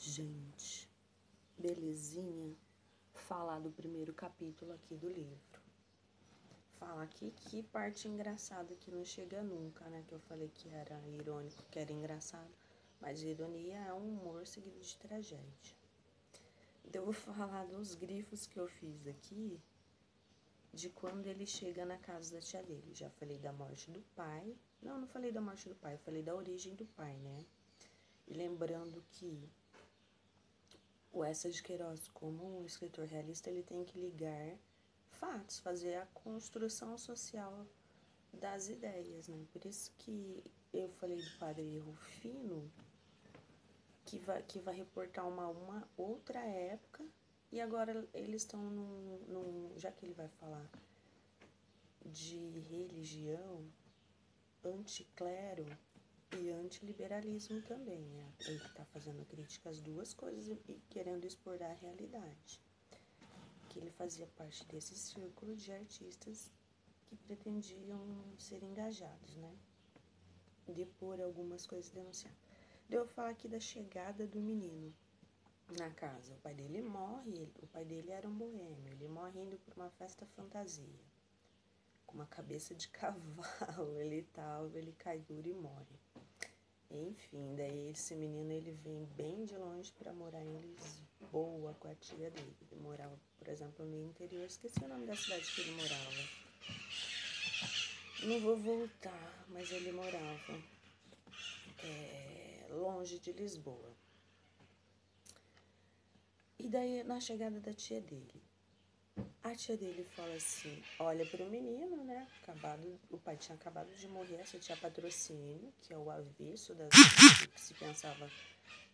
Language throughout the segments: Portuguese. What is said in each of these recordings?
Gente, belezinha falar do primeiro capítulo aqui do livro. Falar aqui que parte engraçada que não chega nunca, né? Que eu falei que era irônico, que era engraçado. Mas ironia é um humor seguido de tragédia. Então eu vou falar dos grifos que eu fiz aqui, de quando ele chega na casa da tia dele. Já falei da morte do pai. Não falei da morte do pai, eu falei da origem do pai, né? E lembrando que o Eça de Queiroz, como um escritor realista, ele tem que ligar fatos, fazer a construção social das ideias, né? Por isso que eu falei do padre Rufino, que vai reportar uma outra época, e agora eles estão já que ele vai falar de religião, anticlero e antiliberalismo também, né? Ele está fazendo crítica às duas coisas e querendo expor a realidade. Que ele fazia parte desse círculo de artistas que pretendiam ser engajados, né? Depor algumas coisas denunciadas. Eu vou falar aqui da chegada do menino na casa. O pai dele morre, o pai dele era um boêmio, ele morre indo para uma festa fantasia. Com uma cabeça de cavalo, ele cai duro e morre. Enfim, daí esse menino ele vem bem de longe para morar em Lisboa com a tia dele. Ele morava, por exemplo, no interior, esqueci o nome da cidade que ele morava. Não vou voltar, mas ele morava longe de Lisboa. E daí, na chegada da tia dele, a tia dele fala assim, olha para o menino, né? O pai tinha acabado de morrer, essa tia Patrocínio, que é o avesso do que se pensava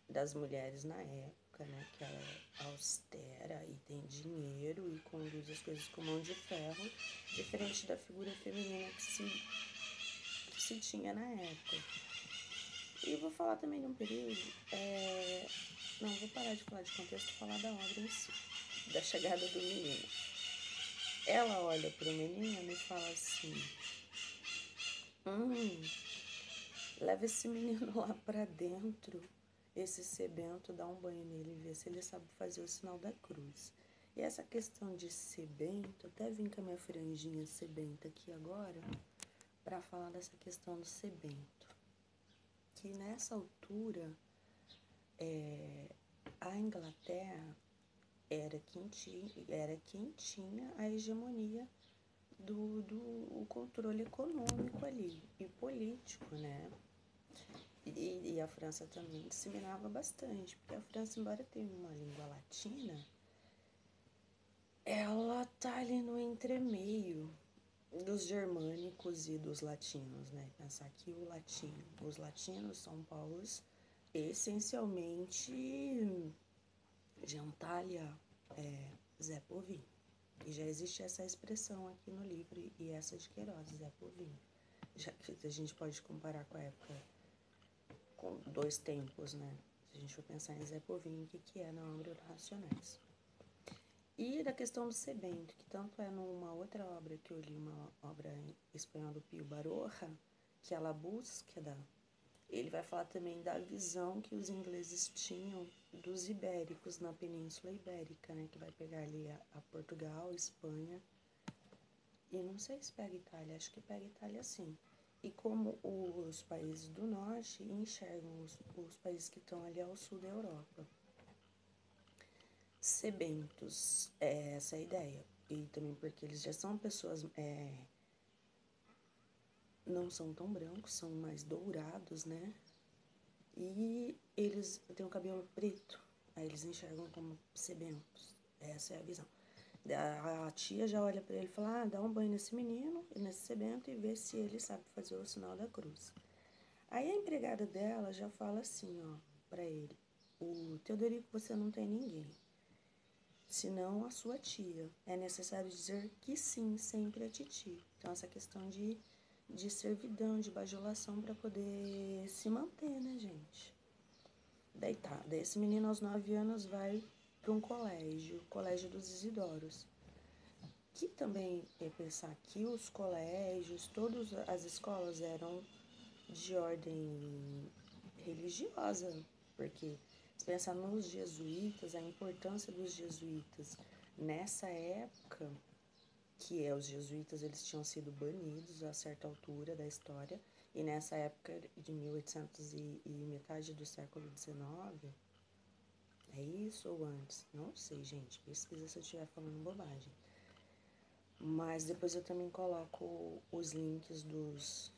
das mulheres na época, né? Que ela é austera e tem dinheiro e conduz as coisas com mão de ferro, diferente da figura feminina que se tinha na época. E vou falar também de um período, não, vou parar de falar de contexto e falar da obra em si, da chegada do menino. Ela olha para o menino e fala assim, leva esse menino lá para dentro, esse sebento, dá um banho nele e vê se ele sabe fazer o sinal da cruz. E essa questão de sebento, até vim com a minha franjinha sebenta aqui agora, para falar dessa questão do sebento. Que nessa altura, a Inglaterra era quem tinha a hegemonia do controle econômico ali e político, né? E a França também disseminava bastante, porque a França, embora tenha uma língua latina, ela tá ali no entremeio dos germânicos e dos latinos, né? Pensar que os latinos são povos essencialmente gentalha, Zé Povinho. E já existe essa expressão aqui no livro, e essa de Queiroz, Zé Povinho. Já que a gente pode comparar com a época, com dois tempos, né? Se a gente for pensar em Zé Povinho, o que é na obra Racionais. E da questão do sebento, que tanto é numa outra obra que eu li, uma obra em espanhol do Pío Baroja, que é La Búsqueda. Ele vai falar também da visão que os ingleses tinham dos ibéricos na Península Ibérica, né? Que vai pegar ali a Portugal, Espanha. E não sei se pega Itália, acho que pega Itália sim. E como os países do norte enxergam os países que estão ali ao sul da Europa. Sebentos, essa é a ideia. E também porque eles já são pessoas, não são tão brancos, são mais dourados, né? E eles têm o cabelo preto, aí eles enxergam como sebentos. Essa é a visão. A tia já olha para ele e fala, dá um banho nesse menino, nesse sebento, e vê se ele sabe fazer o sinal da cruz. Aí a empregada dela já fala assim, para ele, o Teodorico, você não tem ninguém, senão a sua tia. É necessário dizer que sim, sempre a titi. Então essa questão de servidão, de bajulação para poder se manter, né, gente? Daí esse menino aos 9 anos vai para um colégio, o Colégio dos Isidoros. Que também é pensar que os colégios, todas as escolas eram de ordem religiosa, porque Se pensar nos jesuítas, a importância dos jesuítas nessa época, que os jesuítas eles tinham sido banidos a certa altura da história, e nessa época de 1800 e metade do século XIX, é isso ou antes? Não sei, gente, pesquisa se eu estiver falando bobagem. Mas depois eu também coloco os links dos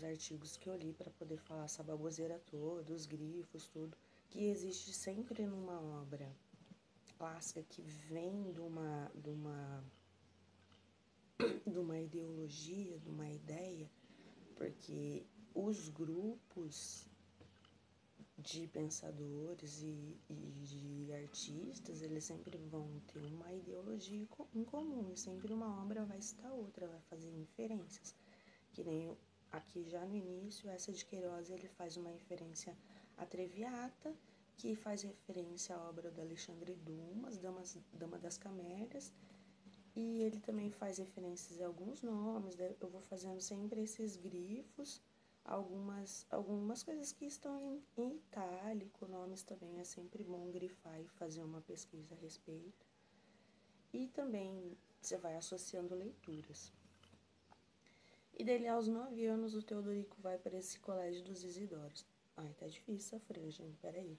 artigos que eu li para poder falar essa baboseira toda, os grifos, tudo, que existe sempre numa obra clássica que vem de uma ideologia, de uma ideia, porque os grupos de pensadores e de artistas, eles sempre vão ter uma ideologia em comum, e sempre uma obra vai citar outra, vai fazer inferências, que nem aqui já no início, essa de Queiroz, ele faz uma referência à Traviata, que faz referência à obra do Alexandre Dumas, Dama das Camélias, e ele também faz referências a alguns nomes, eu vou fazendo sempre esses grifos, algumas coisas que estão em itálico, nomes também é sempre bom grifar e fazer uma pesquisa a respeito. E também você vai associando leituras. E dele aos 9 anos o Teodorico vai para esse colégio dos Isidoros. Ai, tá difícil essa franja, hein? Peraí.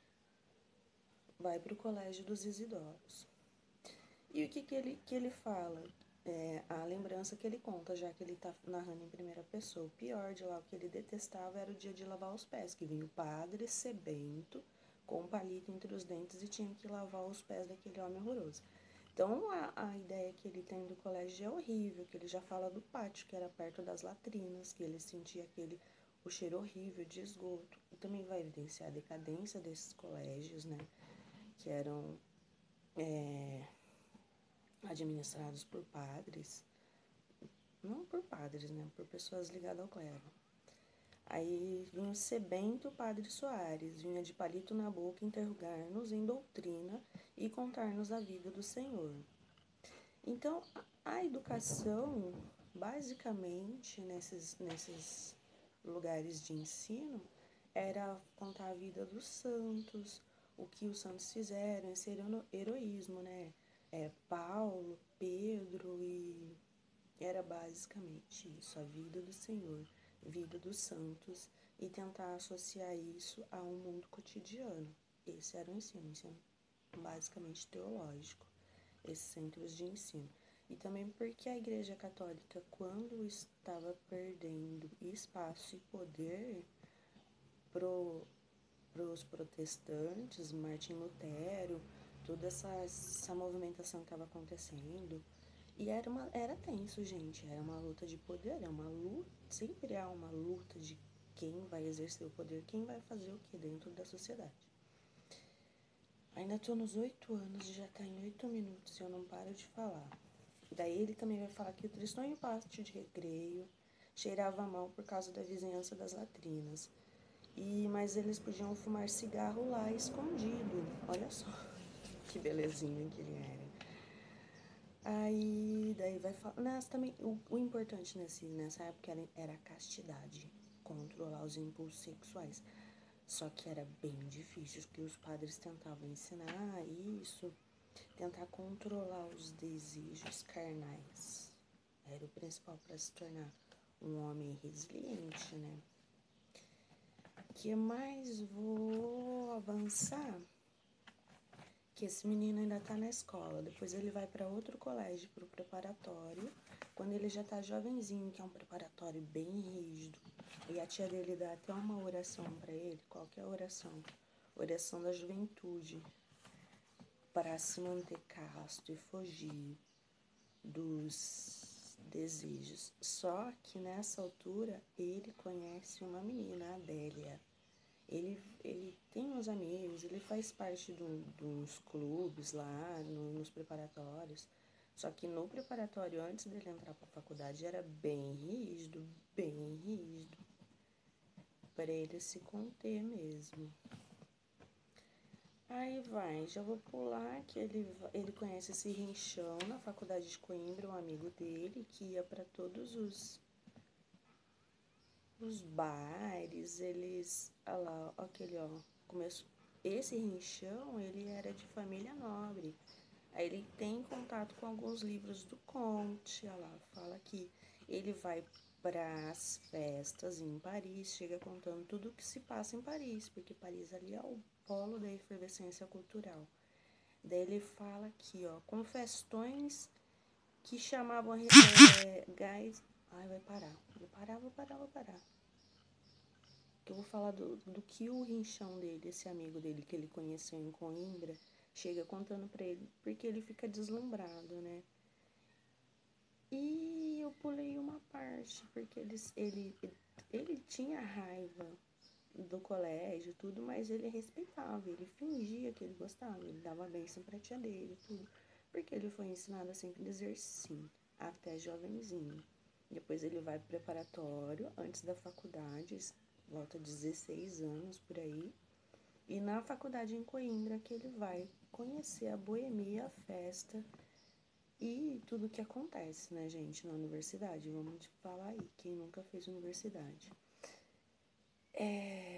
Vai para o colégio dos Isidoros. E o que ele fala? A lembrança que ele conta, já que ele tá narrando em primeira pessoa. O pior de lá, o que ele detestava era o dia de lavar os pés, que vinha o padre sebento, com um palito entre os dentes e tinha que lavar os pés daquele homem horroroso. Então, a ideia que ele tem do colégio é horrível, que ele já fala do pátio, que era perto das latrinas, que ele sentia o cheiro horrível de esgoto. E também vai evidenciar a decadência desses colégios, né, que eram administrados por padres, não por padres, né, por pessoas ligadas ao clero. Aí vinha o sebento Padre Soares, vinha de palito na boca interrogar-nos em doutrina e contar-nos a vida do Senhor. Então, a educação, basicamente, nesses lugares de ensino, era contar a vida dos santos, o que os santos fizeram, esse heroísmo, né? Paulo, Pedro, e era basicamente isso, a vida do Senhor, vida dos santos, e tentar associar isso a um mundo cotidiano. Esse era o ensino basicamente teológico, esses centros de ensino. E também porque a Igreja Católica, quando estava perdendo espaço e poder pros protestantes, Martim Lutero, toda essa movimentação que estava acontecendo, e era tenso, gente, era uma luta de poder, era uma luta, sempre há uma luta de quem vai exercer o poder, quem vai fazer o que dentro da sociedade. Ainda tô nos 8 anos e já tá em 8 minutos e eu não paro de falar. Daí ele também vai falar que o tristonho pátio de recreio cheirava mal por causa da vizinhança das latrinas. Mas eles podiam fumar cigarro lá escondido. Olha só que belezinha que ele era. Aí daí vai falar. Mas também o importante nessa época era a castidade, controlar os impulsos sexuais. Só que era bem difícil, porque os padres tentavam ensinar isso, tentar controlar os desejos carnais. Era o principal para se tornar um homem resiliente, né? Que mais vou avançar? Que esse menino ainda tá na escola. Depois ele vai para outro colégio, pro preparatório. Quando ele já tá jovenzinho, que é um preparatório bem rígido. E a tia dele dá até uma oração para ele. Qual que é a oração? Oração da juventude. Para se manter casto e fugir dos desejos. Só que nessa altura ele conhece uma menina, a Adélia. Ele tem uns amigos, ele faz parte dos clubes lá, nos preparatórios. Só que no preparatório, antes dele entrar para a faculdade, era bem rígido, para ele se conter mesmo. Aí já vou pular que ele conhece esse Rinchão na faculdade de Coimbra, um amigo dele, que ia para todos os bares, olha lá, aquele, começo, esse Rinchão, ele era de família nobre. Aí ele tem contato com alguns livros do Comte, olha lá, fala que ele vai para as festas em Paris, chega contando tudo o que se passa em Paris, porque Paris ali é o polo da efervescência cultural. Daí ele fala aqui, ó, com festões que chamavam gás... Ai, vai parar. Vou parar. Que eu vou falar do que o rinchão dele, esse amigo dele que ele conheceu em Coimbra, chega contando pra ele, porque ele fica deslumbrado, né? E eu pulei uma parte, porque ele tinha raiva do colégio e tudo, mas ele respeitava, ele fingia que ele gostava, ele dava bênção pra tia dele e tudo, porque ele foi ensinado a sempre dizer sim, até jovenzinho. Depois ele vai pro preparatório, antes da faculdade, volta 16 anos por aí, e na faculdade em Coimbra que ele vai conhecer a boemia, a festa e tudo que acontece, né, gente, na universidade. Vamos falar aí, quem nunca fez universidade.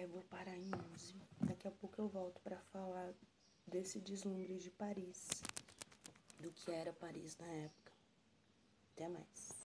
Vou parar em 11. Daqui a pouco eu volto para falar desse deslumbre de Paris, do que era Paris na época. Até mais.